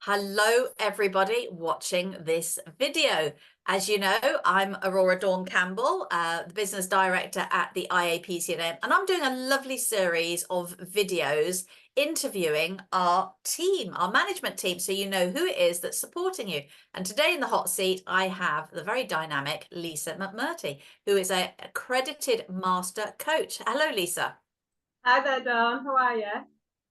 Hello, everybody watching this video. As you know, I'm Aurora Dawn Campbell, the business director at the IAPC&M, and I'm doing a lovely series of videos interviewing our team, our management team, so you know who it is that's supporting you. And today in the hot seat, I have the very dynamic Lisa McMurtry, who is an accredited master coach. Hello, Lisa. Hi there, Dawn. How are you?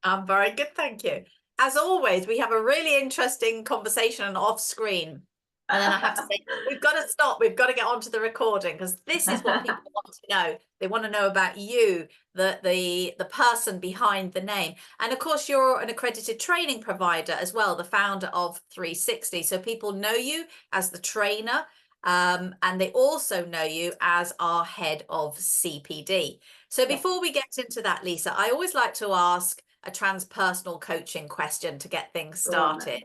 I'm very good, thank you. As always, we have a really interesting conversation off screen. And then I have to say, we've got to stop. We've got to get onto the recording because this is what people want to know. They want to know about you, the person behind the name. And of course, you're an accredited training provider as well, the founder of 360. So people know you as the trainer, and they also know you as our head of CPD. So before we get into that, Lisa, I always like to ask a transpersonal coaching question to get things started.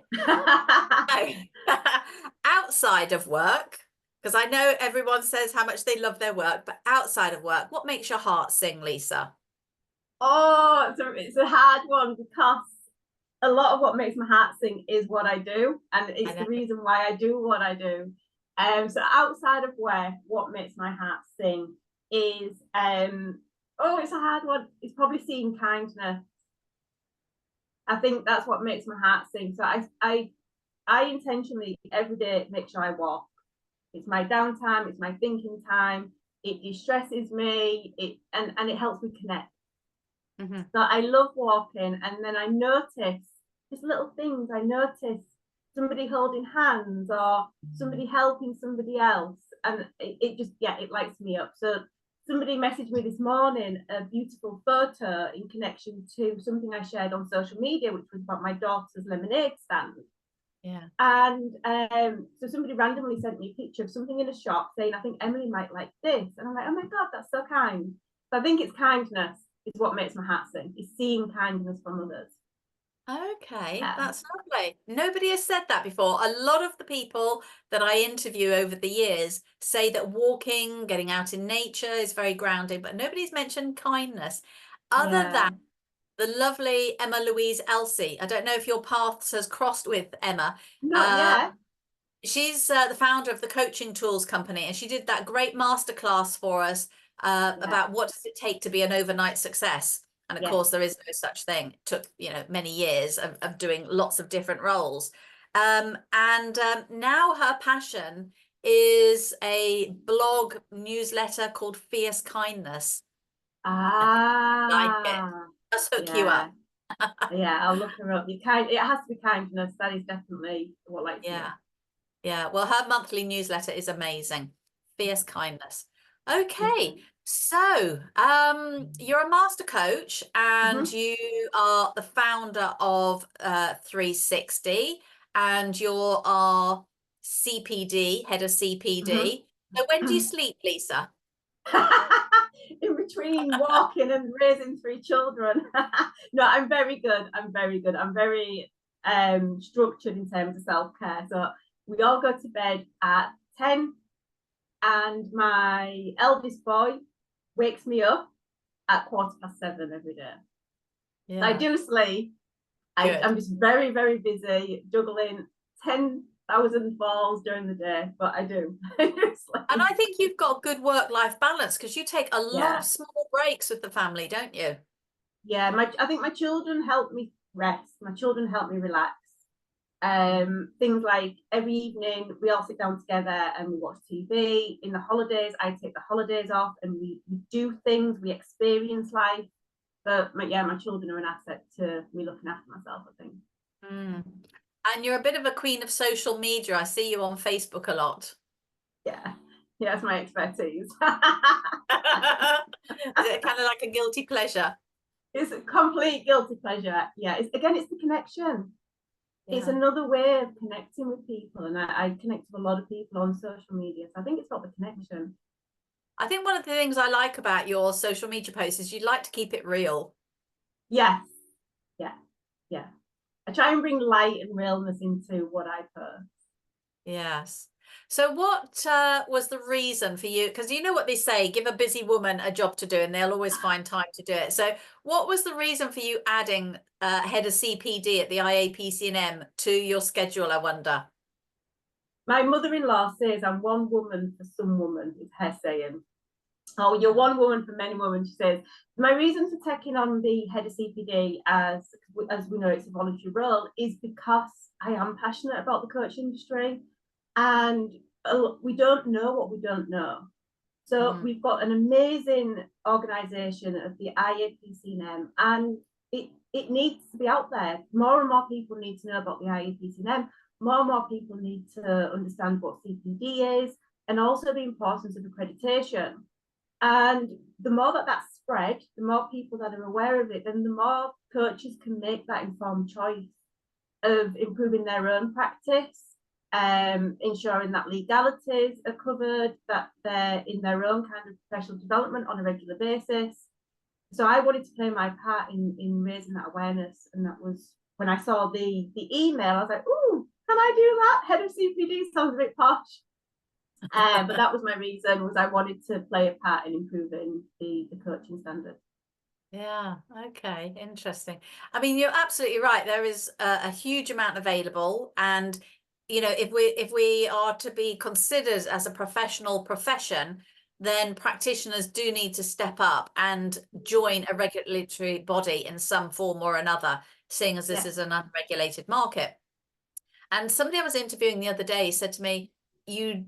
Outside of work, because I know everyone says how much they love their work, but outside of work, what makes your heart sing, Lisa? Oh, it's a hard one because a lot of what makes my heart sing is what I do, and it's the reason why I do what I do. So outside of work, what makes my heart sing is it's a hard one. It's probably seeing kindness. I think that's what makes my heart sing. So I intentionally every day make sure I walk. It's my downtime, it's my thinking time, it distresses me, and it helps me connect. So I love walking, and then I notice just little things. I notice somebody holding hands or somebody helping somebody else, and it just it lights me up. So somebody messaged me this morning a beautiful photo in connection to something I shared on social media, which was about my daughter's lemonade stand. Yeah. And so somebody randomly sent me a picture of something in a shop saying, I think Emily might like this. And I'm like, oh my God, that's so kind. So I think it's kindness is what makes my heart sing, is seeing kindness from others. Okay, that's lovely. Nobody has said that before. A lot of the people that I interview over the years say that walking, getting out in nature is very grounding, but nobody's mentioned kindness. Other than the lovely Emma Louise Elsie. I don't know if your paths has crossed with Emma. Not yet. She's the founder of the Coaching Tools Company, and she did that great masterclass for us about what does it take to be an overnight success. And of course, there is no such thing. It took, many years of doing lots of different roles. And now her passion is a blog newsletter called Fierce Kindness. Like it. Just hook you up. I'll look her up. It has to be kindness. That is definitely what lights me up. Yeah, well, her monthly newsletter is amazing. Fierce Kindness. Okay, so you're a master coach and you are the founder of 360 and you're our CPD, head of CPD. So when do you sleep, Lisa? In between walking and raising 3 children. No, I'm very good. I'm very structured in terms of self-care. So we all go to bed at 10, and my eldest boy wakes me up at 7:15 every day. So I do sleep. I'm just very, very busy juggling 10,000 balls during the day, but I do. And I think you've got good work-life balance because you take a lot of small breaks with the family, don't you? Yeah, I think my children help me rest. My children help me relax. Things like every evening we all sit down together and we watch TV. In the holidays, I take the holidays off and we do things, we experience life. But my children are an asset to me looking after myself, I think. And you're a bit of a queen of social media. I see you on Facebook a lot. Yeah, that's my expertise. Is it kind of like a guilty pleasure? It's a complete guilty pleasure. Yeah, it's the connection. It's another way of connecting with people, and I connect with a lot of people on social media, so I think it's got the connection. I think one of the things I like about your social media posts is you like to keep it real. Yes. I try and bring light and realness into what I post. Yes. So what was the reason for you? Because you know what they say, give a busy woman a job to do and they'll always find time to do it. So what was the reason for you adding head of CPD at the IAPC&M to your schedule, I wonder? My mother-in-law says I'm one woman for some woman, is her saying. Oh, you're one woman for many women, she says. My reason for taking on the head of CPD, as we know it's a voluntary role, is because I am passionate about the coach industry, and we don't know what we don't know. So we've got an amazing organisation of the IAPC&M, and it needs to be out there. More and more people need to know about the IAPC&M. More and more people need to understand what CPD is, and also the importance of accreditation. And the more that that's spread, the more people that are aware of it, then the more coaches can make that informed choice of improving their own practice, ensuring that legalities are covered, that they're in their own kind of professional development on a regular basis. So I wanted to play my part in raising that awareness, and that was when I saw the email. I was like, "Ooh, can I do that? Head of CPD sounds a bit posh." But that was my reason, was I wanted to play a part in improving the coaching standard. Yeah, okay, interesting. I mean, you're absolutely right. There is a huge amount available, and you know, if we are to be considered as a professional profession, then practitioners do need to step up and join a regulatory body in some form or another, seeing as this is an unregulated market. And somebody I was interviewing the other day said to me, you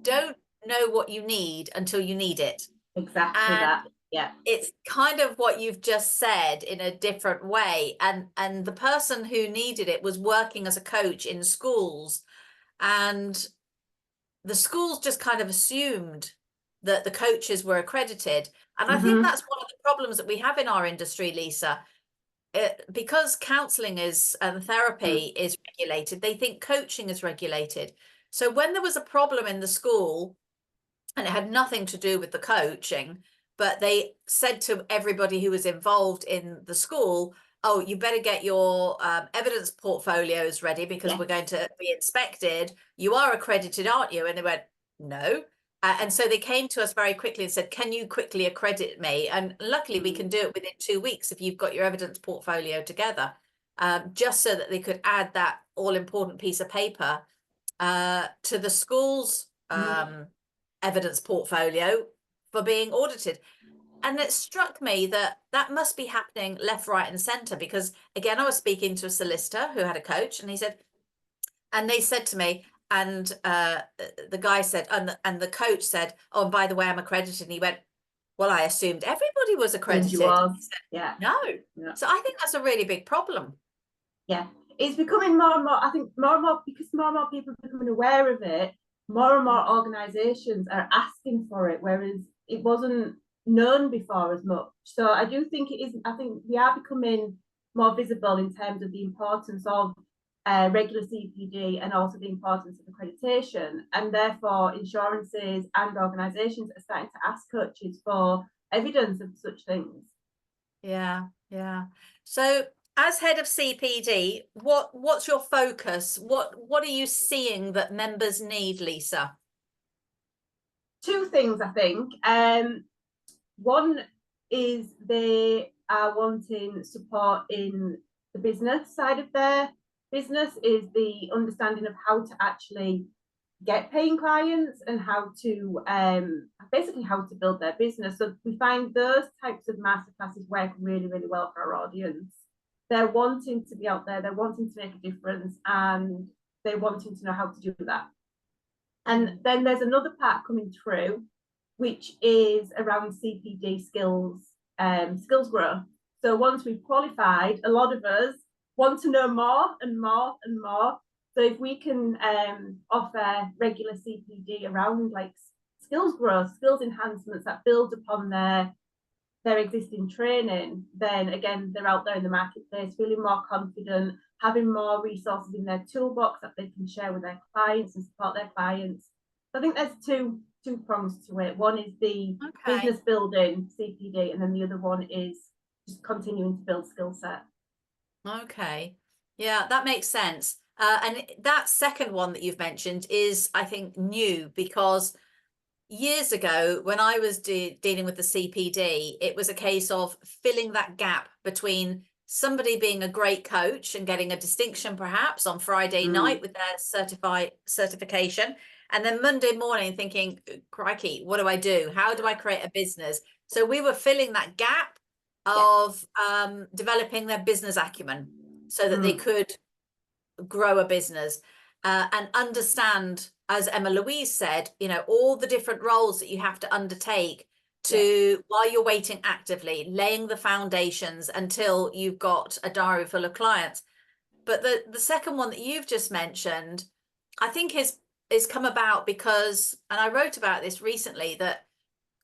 don't know what you need until you need it. Exactly And that. Yeah. it's kind of what you've just said in a different way. And the person who needed it was working as a coach in schools, and the schools just kind of assumed that the coaches were accredited. And I think that's one of the problems that we have in our industry, Lisa. Because counselling is and therapy is regulated, they think coaching is regulated. So when there was a problem in the school, and it had nothing to do with the coaching, but they said to everybody who was involved in the school, oh, you better get your evidence portfolios ready because we're going to be inspected. You are accredited, aren't you? And they went, no. And so they came to us very quickly and said, can you quickly accredit me? And luckily we can do it within 2 weeks if you've got your evidence portfolio together, just so that they could add that all important piece of paper to the school's evidence portfolio for being audited. And it struck me that that must be happening left, right, and centre, because again, I was speaking to a solicitor who had a coach, and he said, and they said to me, and the guy said, and the coach said, oh, and by the way, I'm accredited. And he went, well, I assumed everybody was accredited. And he said, no. So I think that's a really big problem. Yeah, it's becoming more and more, I think more and more, because more and more people are becoming aware of it, more and more organisations are asking for it, whereas it wasn't known before as much. So I do think it is, I think we are becoming more visible in terms of the importance of regular CPD, and also the importance of accreditation, and therefore insurances and organisations are starting to ask coaches for evidence of such things. Yeah. So as head of CPD, what's your focus? What are you seeing that members need, Lisa? Two things, I think. One is they are wanting support in the business side of their business, is the understanding of how to actually get paying clients and how to basically how to build their business. So we find those types of masterclasses work really, really well for our audience. They're wanting to be out there, they're wanting to make a difference, and they're wanting to know how to do that. And then there's another part coming through, which is around CPD skills, skills growth. So once we've qualified, a lot of us want to know more and more and more. So if we can offer regular CPD around like skills growth, skills enhancements that build upon their existing training, then again, they're out there in the marketplace feeling more confident, having more resources in their toolbox that they can share with their clients and support their clients. So I think there's two prongs to it. One is the business building CPD, and then the other one is just continuing to build skill set. Okay. Yeah, that makes sense. And that second one that you've mentioned is, I think, new, because years ago, when I was dealing with the CPD, it was a case of filling that gap between somebody being a great coach and getting a distinction perhaps on Friday night with their certification, and then Monday morning thinking, crikey, what do I do? How do I create a business? So we were filling that gap of developing their business acumen so that they could grow a business and understand, as Emma Louise said, you know, all the different roles that you have to undertake to, while you're waiting actively, laying the foundations until you've got a diary full of clients. But the second one that you've just mentioned, I think is come about because, and I wrote about this recently, that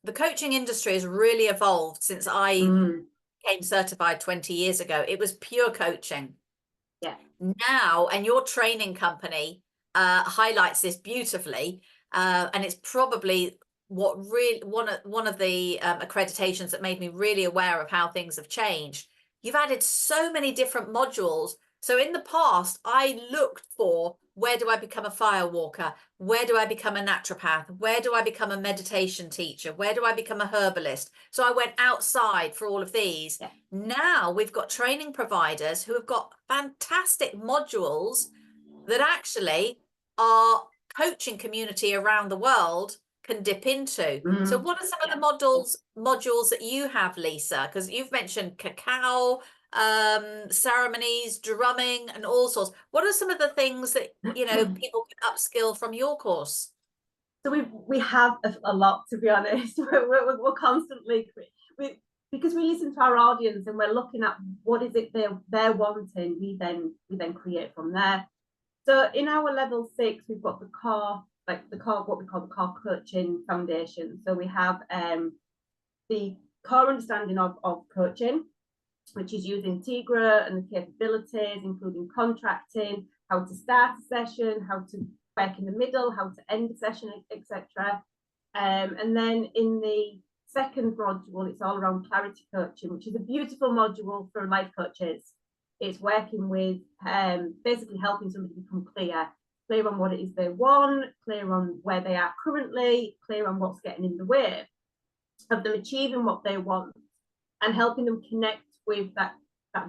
the coaching industry has really evolved since I became certified 20 years ago. It was pure coaching. Yeah. Now, and your training company highlights this beautifully, and it's probably what really one of the accreditations that made me really aware of how things have changed. You've added so many different modules. So in the past, I looked for, where do I become a fire walker? Where do I become a naturopath? Where do I become a meditation teacher? Where do I become a herbalist? So I went outside for all of these. Yeah. Now we've got training providers who have got fantastic modules that actually our coaching community around the world can dip into. So what are some of the modules that you have, Lisa? Because you've mentioned cacao, ceremonies, drumming, and all sorts. What are some of the things that, you know, people can upskill from your course? So we have a lot, to be honest. We're constantly, because we listen to our audience and we're looking at what is it they're wanting. We then create from there. So in our level 6, we've got the core, what we call the core coaching foundation. So we have the core understanding of coaching, which is using Tigra and the capabilities, including contracting, how to start a session, how to work in the middle, how to end a session, etc. And then in the second module, it's all around clarity coaching, which is a beautiful module for life coaches. It's working with basically helping somebody become clear on what it is they want, clear on where they are currently, clear on what's getting in the way of them achieving what they want, and helping them connect with that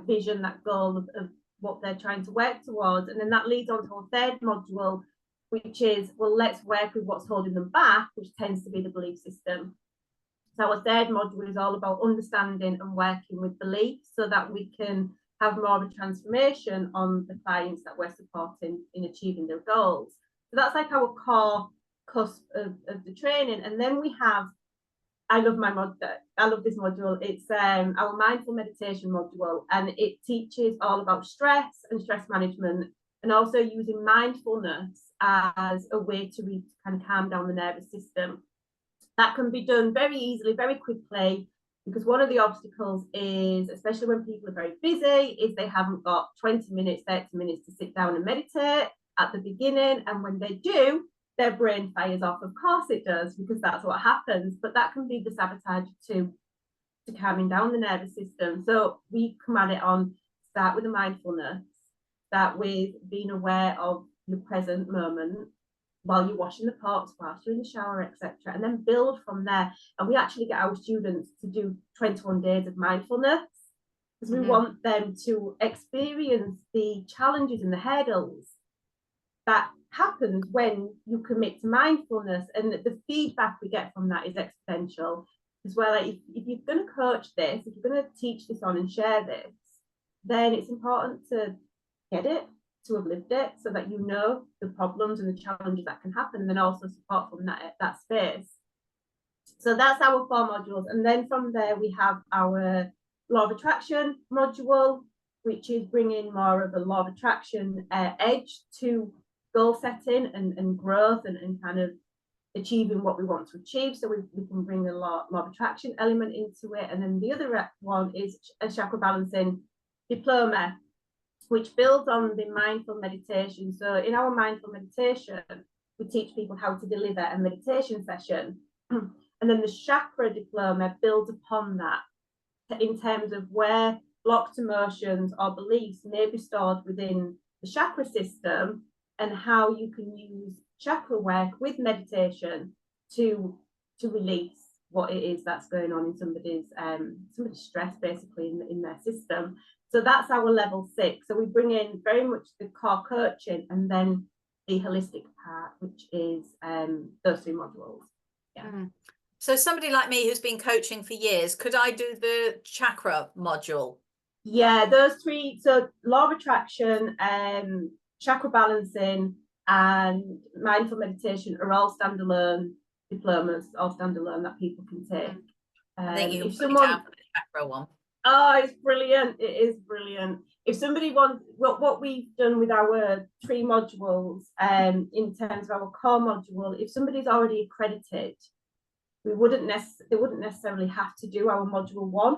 vision, that goal of what they're trying to work towards. And then that leads on to our third module, which is, well, let's work with what's holding them back, which tends to be the belief system. So our third module is all about understanding and working with beliefs so that we can have more of a transformation on the clients that we're supporting in achieving their goals. So that's like our core cusp of the training. And then we have, I love this module. It's our mindful meditation module, and it teaches all about stress and stress management, and also using mindfulness as a way to kind of calm down the nervous system. That can be done very easily, very quickly, because one of the obstacles is, especially when people are very busy, is they haven't got 20 minutes, 30 minutes to sit down and meditate at the beginning. And when they do, their brain fires off. Of course it does, because that's what happens. But that can be the sabotage to calming down the nervous system. So we come at it on, start with the mindfulness, start with being aware of the present moment while you're washing the pots, whilst you're in the shower, etc., and then build from there. And we actually get our students to do 21 days of mindfulness, because we want them to experience the challenges and the hurdles that happens when you commit to mindfulness. And the feedback we get from that is exponential. As well, like if you're going to coach this, if you're going to teach this on and share this, then it's important to get it, to have lived it, so that you know the problems and the challenges that can happen, and then also support from that space. So that's our 4 modules. And then from there we have our law of attraction module, which is bringing more of a law of attraction edge to goal setting and growth and kind of achieving what we want to achieve. So we can bring a law of attraction element into it. And then the other one is a chakra balancing diploma, which builds on the mindful meditation. So in our mindful meditation, we teach people how to deliver a meditation session. And then the chakra diploma builds upon that in terms of where blocked emotions or beliefs may be stored within the chakra system and how you can use chakra work with meditation to release what it is that's going on in somebody's stress basically in their system. So that's our level 6. So we bring in very much the core coaching and then the holistic part, which is those 3 modules. Yeah. So somebody like me who's been coaching for years, could I do the chakra module? Yeah, those 3. So law of attraction, chakra balancing, and mindful meditation are all standalone diplomas, all standalone that people can take. I think you can put it down for the chakra one. Oh, it's brilliant. It is brilliant. If somebody wants, what we've done with our 3 modules, in terms of our core module, if somebody's already accredited, they wouldn't necessarily have to do our module 1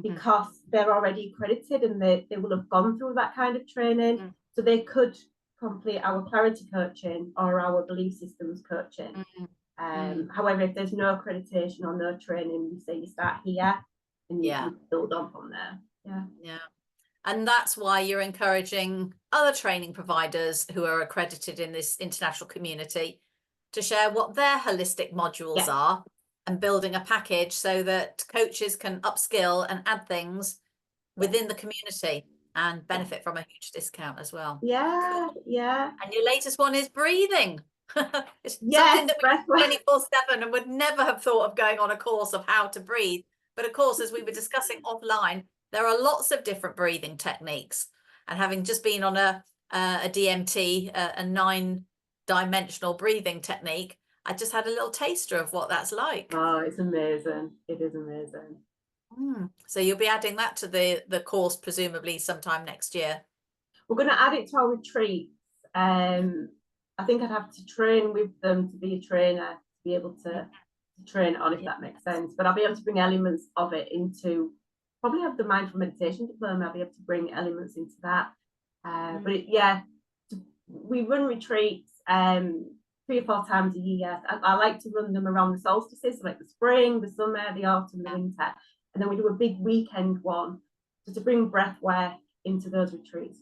because they're already accredited and they will have gone through that kind of training. So they could complete our clarity coaching or our belief systems coaching. However, if there's no accreditation or no training, we say you start here and you build on from there. Yeah. And that's why you're encouraging other training providers who are accredited in this international community to share what their holistic modules are and building a package so that coaches can upskill and add things within the community and benefit from a huge discount as well. Yeah, yeah. And your latest one is breathing. It's something that we do 24/7 and would never have thought of going on a course of how to breathe. But of course, as we were discussing offline, there are lots of different breathing techniques. And having just been on a DMT, a 9-dimensional breathing technique, I just had a little taster of what that's like. Oh, it's amazing. It is amazing. So you'll be adding that to the course presumably sometime next year. We're going to add it to our retreats. I think I'd have to train with them to be a trainer, to be able to train on, if that makes sense. But I'll be able to bring elements of it into, probably have the mindful meditation diploma, I'll be able to bring elements into that. We run retreats 3 or 4 times a year. I like to run them around the solstices, so like the spring, the summer, the autumn, the winter. And then we do a big weekend one to bring breath work into those retreats.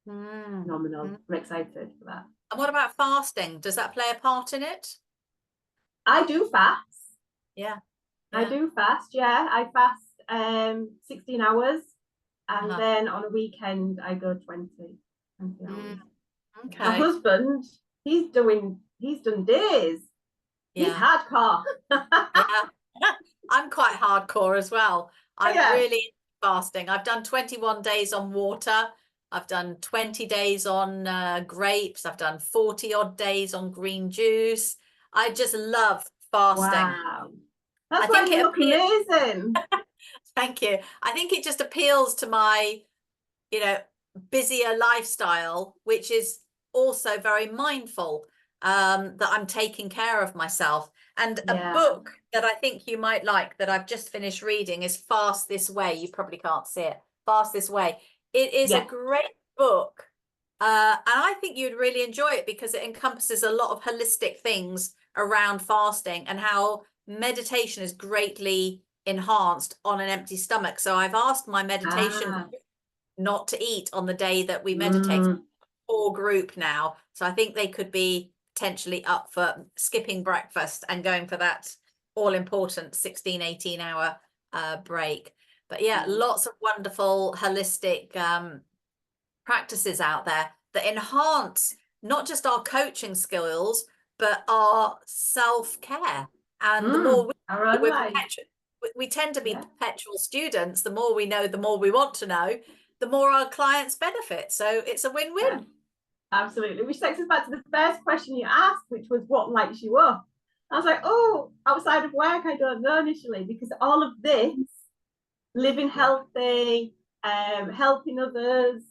Phenomenal. I'm excited for that. And what about fasting? Does that play a part in it? I do fast. Yeah. I do fast. Yeah, I fast 16 hours, and then on a weekend I go 20 hours. Okay. My husband, he's done days. He's hardcore. I'm quite hardcore as well. I'm really fasting. I've done 21 days on water. I've done 20 days on grapes. I've done 40 odd days on green juice. I just love fasting. Wow. That's why you look amazing. Thank you. I think it just appeals to my, busier lifestyle, which is also very mindful, that I'm taking care of myself. And a book that I think you might like that I've just finished reading is Fast This Way. You probably can't see it. Fast This Way. It is a great book. And I think you'd really enjoy it because it encompasses a lot of holistic things around fasting and how meditation is greatly enhanced on an empty stomach. So I've asked my meditation not to eat on the day that we meditate for group now. So I think they could be potentially up for skipping breakfast and going for that all important 16-18 hour break. But lots of wonderful holistic practices out there that enhance not just our coaching skills, but our self-care. And the more we tend to be perpetual students, the more we know, the more we want to know, the more our clients benefit. So it's a win-win. Absolutely. Which takes us back to the first question you asked, which was what lights you up? I was like, outside of work, I don't know initially, because all of this, living healthy, helping others,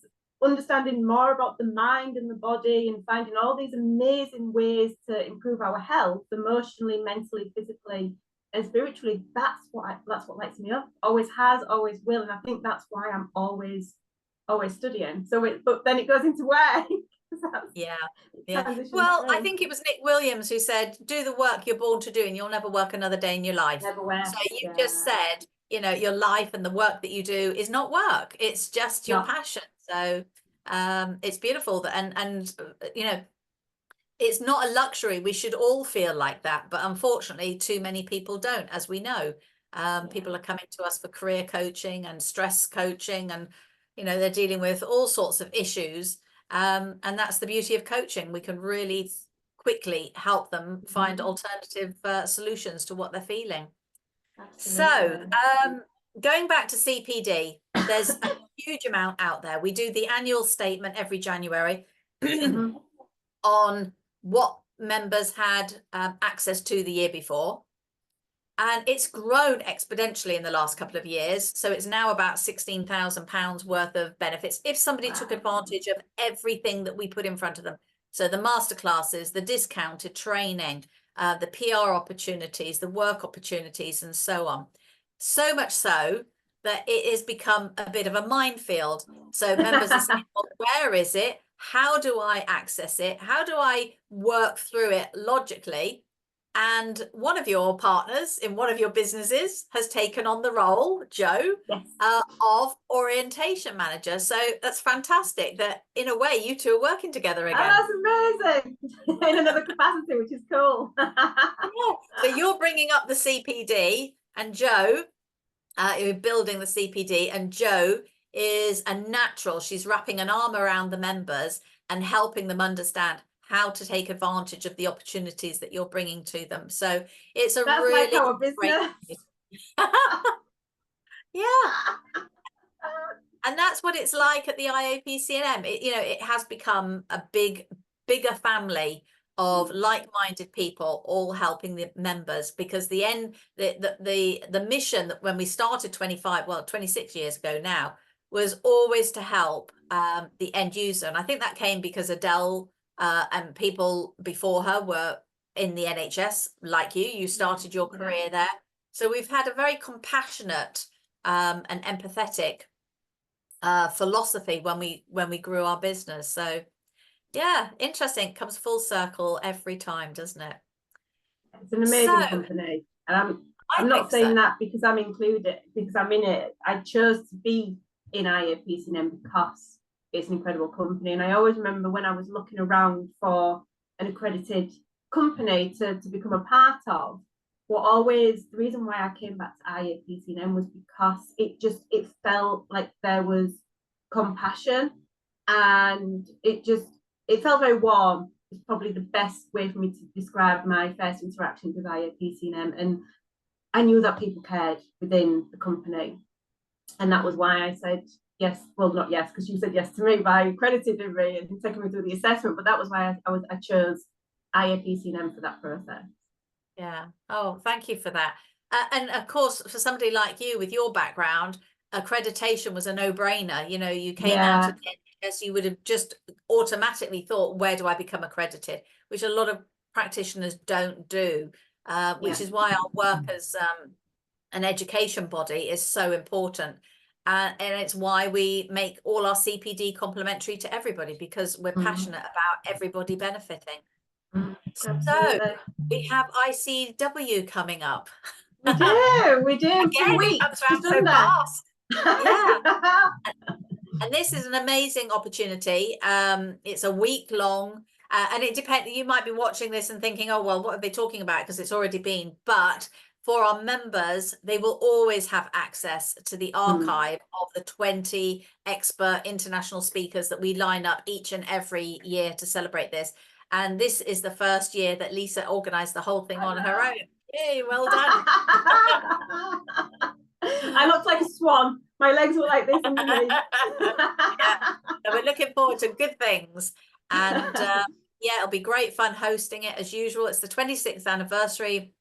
understanding more about the mind and the body, and finding all these amazing ways to improve our health emotionally, mentally, physically, and spiritually. That's what lights me up. Always has, always will, and I think that's why I'm always studying. But then it goes into work. Well, I think it was Nick Williams who said, "Do the work you're born to do, and you'll never work another day in your life." So you just said, your life and the work that you do is not work; it's just your passion. So It's beautiful that, and you know, it's not a luxury. We should all feel like that, but unfortunately too many people don't, as we know. People are coming to us for career coaching and stress coaching, and you know, they're dealing with all sorts of issues, and that's the beauty of coaching. We can really quickly help them find alternative solutions to what they're feeling. Absolutely. So going back to CPD, there's a huge amount out there. We do the annual statement every January on what members had access to the year before. And it's grown exponentially in the last couple of years. So it's now about £16,000 worth of benefits if somebody took advantage of everything that we put in front of them. So the masterclasses, the discounted training, the PR opportunities, the work opportunities, and so on. So much so that it has become a bit of a minefield. So members are saying, well, where is it? How do I access it? How do I work through it logically? And one of your partners in one of your businesses has taken on the role, Joe, of orientation manager. So that's fantastic that in a way you two are working together again. Oh, that's amazing. In another capacity, which is cool. So you're bringing up the CPD, and Joe, you're building the CPD, and Joe is a natural. She's wrapping an arm around the members and helping them understand how to take advantage of the opportunities that you're bringing to them. So it's a That's really like our business. Yeah. And that's what it's like at the IAPC&M. You know, it has become a bigger family of like-minded people all helping the members, because the mission that when we started 26 years ago now was always to help the end user. And I think that came because Adele and people before her were in the NHS like you started your career there. So we've had a very compassionate and empathetic philosophy when we grew our business. So yeah, interesting. It comes full circle every time, doesn't it? It's an amazing company, and I'm not saying that because I'm included, because I'm in it. I chose to be in IAPC&M because it's an incredible company, and I always remember when I was looking around for an accredited company to become a part of. The reason why I came back to IAPC&M was because it felt like there was compassion, and it felt very warm. It's probably the best way for me to describe my first interaction with IAPC&M, and I knew that people cared within the company, and that was why I said yes. Well, not yes, because you said yes to me by accrediting me and taking me through the assessment, but that was why I chose IAPC&M for that process. Yeah. Oh, thank you for that. And of course, for somebody like you with your background, accreditation was a no-brainer. You know, you came out of the NHS, you would have just automatically thought, where do I become accredited? Which a lot of practitioners don't do, which is why our work as an education body is so important. And it's why we make all our CPD complementary to everybody, because we're passionate about everybody benefiting. So we have ICW coming up. We do. Again, 2 weeks. Just so fast. Yeah. And this is an amazing opportunity. It's a week long, and it depends. You might be watching this and thinking, oh, well, what are they talking about? Because it's already been. But for our members, they will always have access to the archive of the 20 expert international speakers that we line up each and every year to celebrate this. And this is the first year that Lisa organized the whole thing on her own. Yay, well done. I looked like a swan. My legs were like this underneath. So we're looking forward to good things. And yeah, it'll be great fun hosting it as usual. It's the 26th anniversary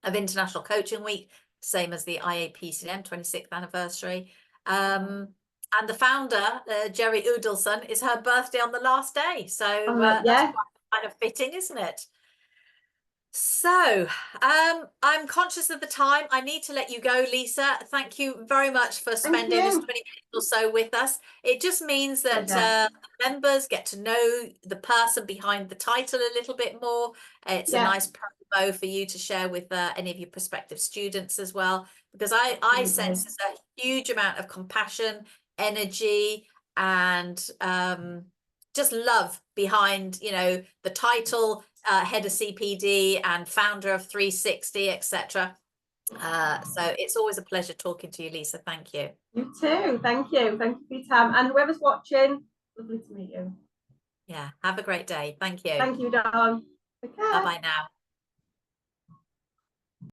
of International Coaching Week, same as the IAPC&M 26th anniversary. And the founder, Jerry Udelson, is her birthday on the last day. So that's quite kind of fitting, isn't it? So I'm conscious of the time. I need to let you go, Lisa. Thank you very much for spending this 20 minutes or so with us. It just means that members get to know the person behind the title a little bit more. It's a nice promo for you to share with any of your prospective students as well, because I sense there's a huge amount of compassion, energy, and just love behind, you know, the title, head of CPD and founder of 360, etc. So it's always a pleasure talking to you, Lisa. Thank you. You too. Thank you. Thank you for your time. And whoever's watching, lovely to meet you. Yeah. Have a great day. Thank you. Thank you, Dawn. Okay. Bye-bye now.